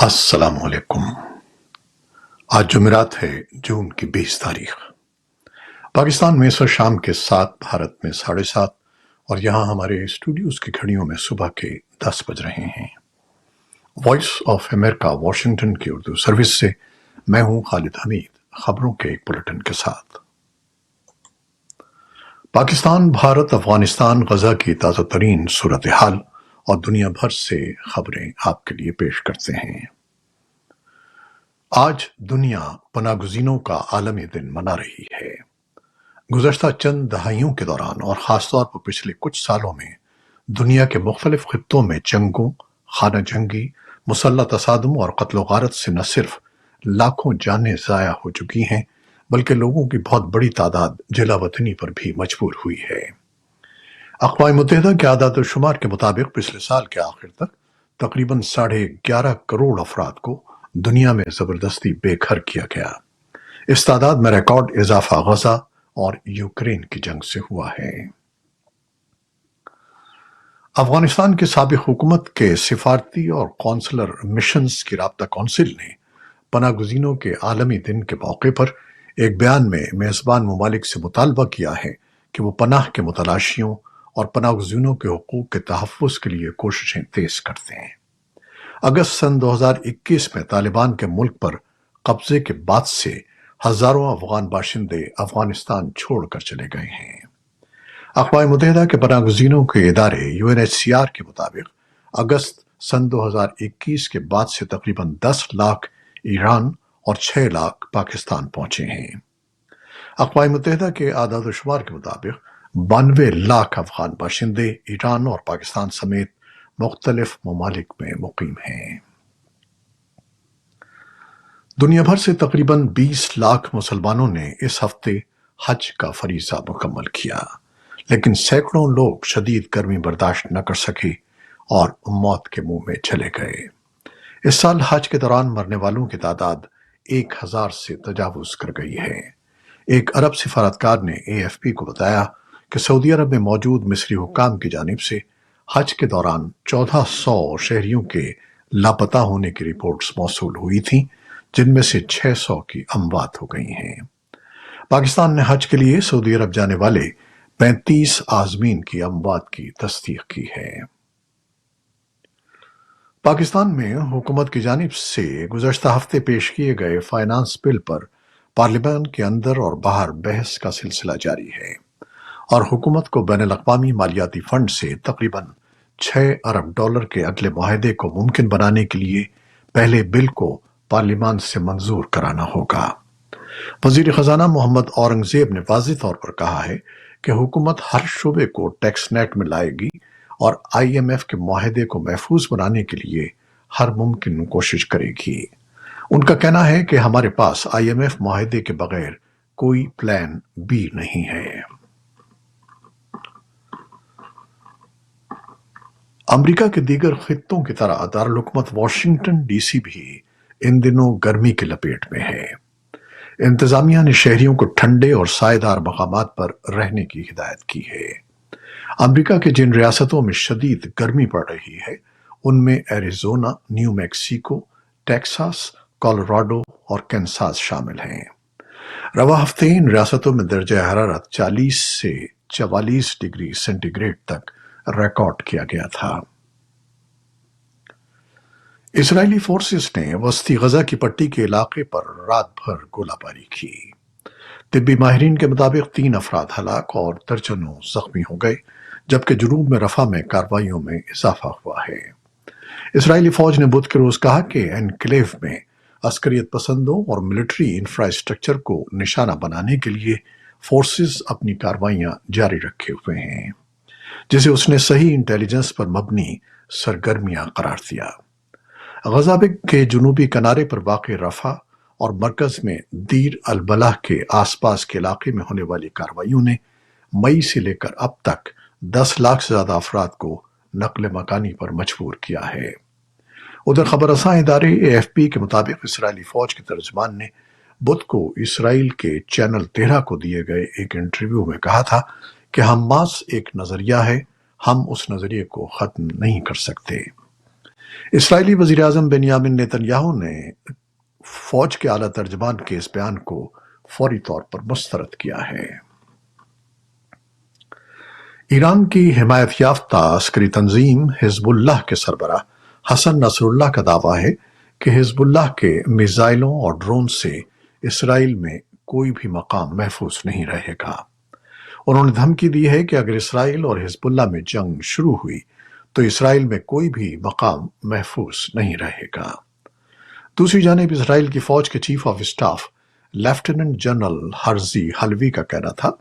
السلام علیکم۔ آج جمعرات ہے، جون کی 20 تاریخ۔ پاکستان میں سر شام کے 7، بھارت میں 7:30 اور یہاں ہمارے اسٹوڈیوز کی گھڑیوں میں صبح کے 10 بج رہے ہیں۔ وائس آف امریکہ واشنگٹن کی اردو سروس سے میں ہوں خالد حمید، خبروں کے ایک بلٹن کے ساتھ۔ پاکستان، بھارت، افغانستان، غزہ کی تازہ ترین صورتحال اور دنیا بھر سے خبریں آپ کے لیے پیش کرتے ہیں۔ آج دنیا پناہ گزینوں کا عالمی دن منا رہی ہے۔ گزشتہ چند دہائیوں کے دوران اور خاص طور پر پچھلے کچھ سالوں میں دنیا کے مختلف خطوں میں جنگوں، خانہ جنگی، مسلح تصادم اور قتل و غارت سے نہ صرف لاکھوں جانیں ضائع ہو چکی ہیں بلکہ لوگوں کی بہت بڑی تعداد جلا وطنی پر بھی مجبور ہوئی ہے۔ اقوام متحدہ کے اعداد و شمار کے مطابق پچھلے سال کے آخر تک تقریباً 11.5 کروڑ افراد کو دنیا میں زبردستی بے گھر کیا گیا۔ اس تعداد میں ریکارڈ اضافہ غزہ اور یوکرین کی جنگ سے ہوا ہے۔ افغانستان کی سابق حکومت کے سفارتی اور قونصلر مشنز کی رابطہ کونسل نے پناہ گزینوں کے عالمی دن کے موقع پر ایک بیان میں میزبان ممالک سے مطالبہ کیا ہے کہ وہ پناہ کے متلاشیوں اور پناہ گزینوں کے حقوق کے تحفظ کے لیے کوششیں تیز کرتے ہیں۔ اگست سن 2021 میں طالبان کے ملک پر قبضے کے بعد سے ہزاروں افغان باشندے افغانستان چھوڑ کر چلے گئے ہیں۔ اقوام متحدہ کے پناہ گزینوں کے ادارے UNHCR کے مطابق اگست سن 2021 کے بعد سے تقریباً 10 لاکھ ایران اور 6 لاکھ پاکستان پہنچے ہیں۔ اقوام متحدہ کے اعداد و شمار کے مطابق 92 لاکھ افغان باشندے ایران اور پاکستان سمیت مختلف ممالک میں مقیم ہیں۔ دنیا بھر سے تقریباً 20 لاکھ مسلمانوں نے اس ہفتے حج کا فریضہ مکمل کیا، لیکن سینکڑوں لوگ شدید گرمی برداشت نہ کر سکے اور موت کے منہ میں چلے گئے۔ اس سال حج کے دوران مرنے والوں کی تعداد 1000 سے تجاوز کر گئی ہے۔ ایک عرب سفارتکار نے AFP کو بتایا کہ سعودی عرب میں موجود مصری حکام کی جانب سے حج کے دوران 1400 شہریوں کے لاپتہ ہونے کی رپورٹس موصول ہوئی تھیں، جن میں سے 600 کی اموات ہو گئی ہیں۔ پاکستان نے حج کے لیے سعودی عرب جانے والے 35 عازمین کی اموات کی تصدیق کی ہے۔ پاکستان میں حکومت کی جانب سے گزشتہ ہفتے پیش کیے گئے فائنانس بل پر پارلیمان کے اندر اور باہر بحث کا سلسلہ جاری ہے اور حکومت کو بین الاقوامی مالیاتی فنڈ سے تقریباً 6 ارب ڈالر کے اگلے معاہدے کو ممکن بنانے کے لیے پہلے بل کو پارلیمان سے منظور کرانا ہوگا۔ وزیر خزانہ محمد اورنگزیب نے واضح طور پر کہا ہے کہ حکومت ہر شعبے کو ٹیکس نیٹ میں لائے گی اور IMF کے معاہدے کو محفوظ بنانے کے لیے ہر ممکن کوشش کرے گی۔ ان کا کہنا ہے کہ ہمارے پاس IMF معاہدے کے بغیر کوئی پلان B نہیں ہے۔ امریکہ کے دیگر خطوں کی طرح دارالحکومت واشنگٹن DC بھی ان دنوں گرمی کی لپیٹ میں ہے۔ انتظامیہ نے شہریوں کو ٹھنڈے اور سائے دار مقامات پر رہنے کی ہدایت کی ہے۔ امریکہ کے جن ریاستوں میں شدید گرمی پڑ رہی ہے ان میں Arizona, new Mexico, Texas, Colorado اور کینساس شامل ہیں۔ رواں ہفتے ان ریاستوں میں درجہ حرارت 40 سے 44 ڈگری سینٹی گریڈ تک ریکارڈ کیا گیا تھا۔ اسرائیلی فورسز نے وسطی غزہ کی پٹی کے علاقے پر رات بھر گولہ باری کی۔ طبی ماہرین کے مطابق 3 افراد ہلاک اور درجنوں زخمی ہو گئے، جبکہ جنوب میں رفح میں کارروائیوں میں اضافہ ہوا ہے۔ اسرائیلی فوج نے بدھ کے روز کہا کہ انکلیو میں عسکریت پسندوں اور ملٹری انفراسٹرکچر کو نشانہ بنانے کے لیے فورسز اپنی کارروائیاں جاری رکھے ہوئے ہیں، جسے اس نے صحیح انٹیلیجنس پر مبنی سرگرمیاں قرار دیا۔ غزہ کے جنوبی کنارے پر واقع رفح اور مرکز میں دیر البلح کے آس پاس کے علاقے میں ہونے والی کارروائیوں نے مئی سے لے کر اب تک 10 لاکھ سے زیادہ افراد کو نقل مکانی پر مجبور کیا ہے۔ ادھر خبر رساں ادارے AFP کے مطابق اسرائیلی فوج کے ترجمان نے بدھ کو اسرائیل کے چینل 13 کو دیے گئے ایک انٹرویو میں کہا تھا کہ حماس ایک نظریہ ہے، ہم اس نظریے کو ختم نہیں کر سکتے۔ اسرائیلی وزیر اعظم بنیامن نیتن یاہو نے فوج کے اعلیٰ ترجمان کے اس بیان کو فوری طور پر مسترد کیا ہے۔ ایران کی حمایت یافتہ عسکری تنظیم حزب اللہ کے سربراہ حسن نصر اللہ کا دعویٰ ہے کہ حزب اللہ کے میزائلوں اور ڈرون سے اسرائیل میں کوئی بھی مقام محفوظ نہیں رہے گا۔ انہوں نے دھمکی دی ہے کہ اگر اسرائیل اور حزب اللہ میں جنگ شروع ہوئی تو اسرائیل میں کوئی بھی مقام محفوظ نہیں رہے گا۔ دوسری جانب اسرائیل کی فوج کے chief of staff lieutenant general Herzi Halevi کا کہنا تھا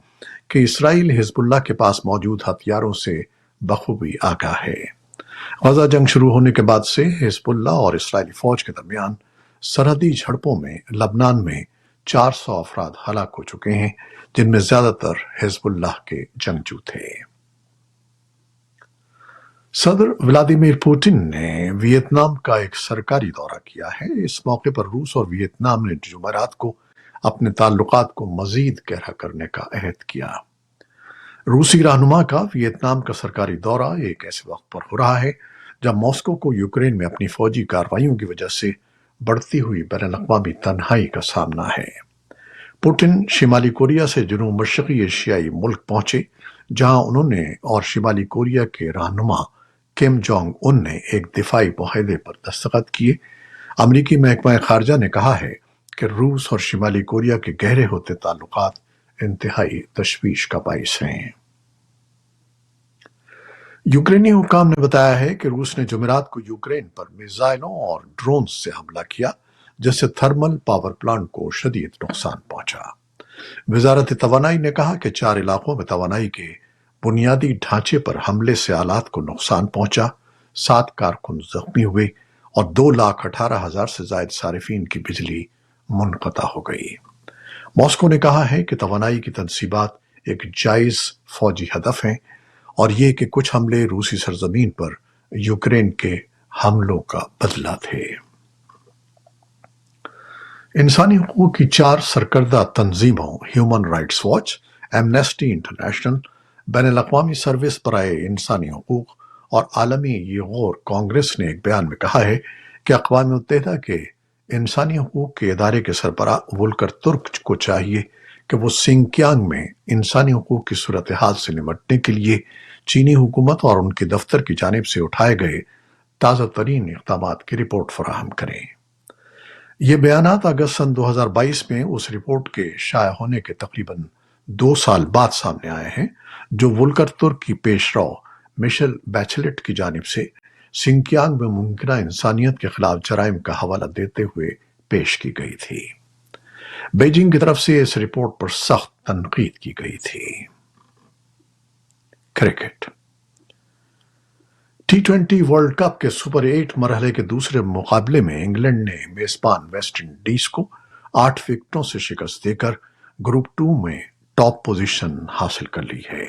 کہ اسرائیل حزب اللہ کے پاس موجود ہتھیاروں سے بخوبی آگاہ ہے۔ غزہ جنگ شروع ہونے کے بعد سے حزب اللہ اور اسرائیلی فوج کے درمیان سرحدی جھڑپوں میں لبنان میں 400 افراد ہلاک ہو چکے ہیں، جن میں زیادہ تر حزب اللہ کے جنگجو تھے۔ صدر ولادیمیر پوٹن نے ویتنام کا ایک سرکاری دورہ کیا ہے۔ اس موقع پر روس اور ویتنام نے جمعرات کو اپنے تعلقات کو مزید گہرا کرنے کا عہد کیا۔ روسی رہنما کا ویتنام کا سرکاری دورہ ایک ایسے وقت پر ہو رہا ہے جب ماسکو کو یوکرین میں اپنی فوجی کارروائیوں کی وجہ سے بڑھتی ہوئی بین الاقوامی تنہائی کا سامنا ہے۔ پوٹن شمالی کوریا سے جنوب مشرقی ایشیائی ملک پہنچے، جہاں انہوں نے اور شمالی کوریا کے رہنما کم جونگ ان نے ایک دفاعی معاہدے پر دستخط کیے۔ امریکی محکمہ خارجہ نے کہا ہے کہ روس اور شمالی کوریا کے گہرے ہوتے تعلقات انتہائی تشویش کا باعث ہیں۔ یوکرینی حکام نے بتایا ہے کہ روس نے جمعرات کو یوکرین پر میزائلوں اور ڈرونز سے حملہ کیا، جس سے تھرمل پاور پلانٹ کو شدید نقصان پہنچا۔ وزارت توانائی نے کہا کہ 4 علاقوں میں توانائی کے بنیادی ڈھانچے پر حملے سے آلات کو نقصان پہنچا، 7 کارکن زخمی ہوئے اور 2,18,000 سے زائد صارفین کی بجلی منقطع ہو گئی۔ ماسکو نے کہا ہے کہ توانائی کی تنصیبات ایک جائز فوجی ہدف ہیں اور یہ کہ کچھ حملے روسی سرزمین پر یوکرین کے حملوں کا بدلہ تھے۔ انسانی حقوق کی 4 سرکردہ تنظیموں human rights watch, Amnesty International, بین الاقوامی سروس برائے انسانی حقوق اور عالمی یغور کانگریس نے ایک بیان میں کہا ہے کہ اقوام متحدہ کے انسانی حقوق کے ادارے کے سربراہ وولکر ترک کو چاہیے کہ وہ سنکیانگ میں انسانی حقوق کی صورتحال سے نمٹنے کے لیے چینی حکومت اور ان کے دفتر کی جانب سے اٹھائے گئے تازہ ترین اقدامات کی رپورٹ فراہم کریں۔ یہ بیانات اگست سن 2022 میں اس رپورٹ کے شائع ہونے کے تقریباً 2 سال بعد سامنے آئے ہیں، جو وولکر ترک کی پیش رو مشیل بیچلٹ کی جانب سے سنکیانگ میں ممکنہ انسانیت کے خلاف جرائم کا حوالہ دیتے ہوئے پیش کی گئی تھی۔ بیجنگ کی طرف سے اس رپورٹ پر سخت تنقید کی گئی تھی۔ کرکٹ T20 ورلڈ کپ کے سپر 8 مرحلے کے دوسرے مقابلے میں انگلینڈ نے میزبان ویسٹ انڈیز کو 8 وکٹوں سے شکست دے کر گروپ 2 میں ٹاپ پوزیشن حاصل کر لی ہے۔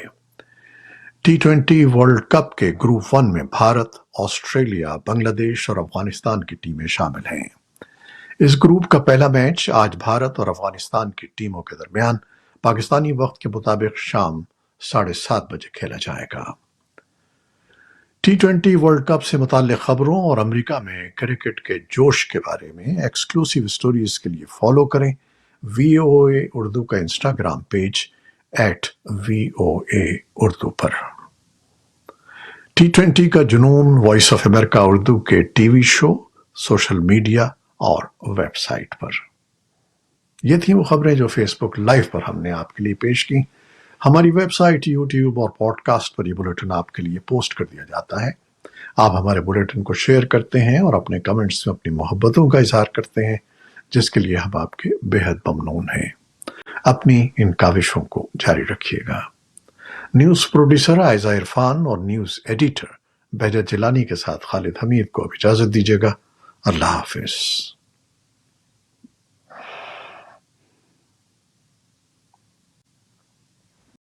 T20 ورلڈ کپ کے گروپ 1 میں بھارت، آسٹریلیا، بنگلہ دیش اور افغانستان کی ٹیمیں شامل ہیں۔ اس گروپ کا پہلا میچ آج بھارت اور افغانستان کی ٹیموں کے درمیان پاکستانی وقت کے مطابق شام 7:30 بجے کھیلا جائے گا۔ T20 ورلڈ کپ سے متعلق خبروں اور امریکہ میں کرکٹ کے جوش کے بارے میں ایکسکلوسیو سٹوریز کے لیے فالو کریں VOA اردو کا انسٹاگرام پیج @VOA اردو پر۔ T20 کا جنون وائس آف امریکہ اردو کے ٹی وی شو، سوشل میڈیا اور ویب سائٹ پر۔ یہ تھیں وہ خبریں جو فیس بک لائیو پر ہم نے آپ کے لیے پیش کی۔ ہماری ویب سائٹ، یوٹیوب اور پوڈ کاسٹ پر یہ بلیٹن آپ کے لیے پوسٹ کر دیا جاتا ہے۔ آپ ہمارے بلیٹن کو شیئر کرتے ہیں اور اپنے کمنٹس میں اپنی محبتوں کا اظہار کرتے ہیں، جس کے لیے ہم آپ کے بے حد ممنون ہیں۔ اپنی ان کاوشوں کو جاری رکھیے گا۔ نیوز پروڈیوسر عائزہ عرفان اور نیوز ایڈیٹر بہجت جیلانی کے ساتھ خالد حمید کو اب اجازت دیجیے گا۔ اللہ حافظ۔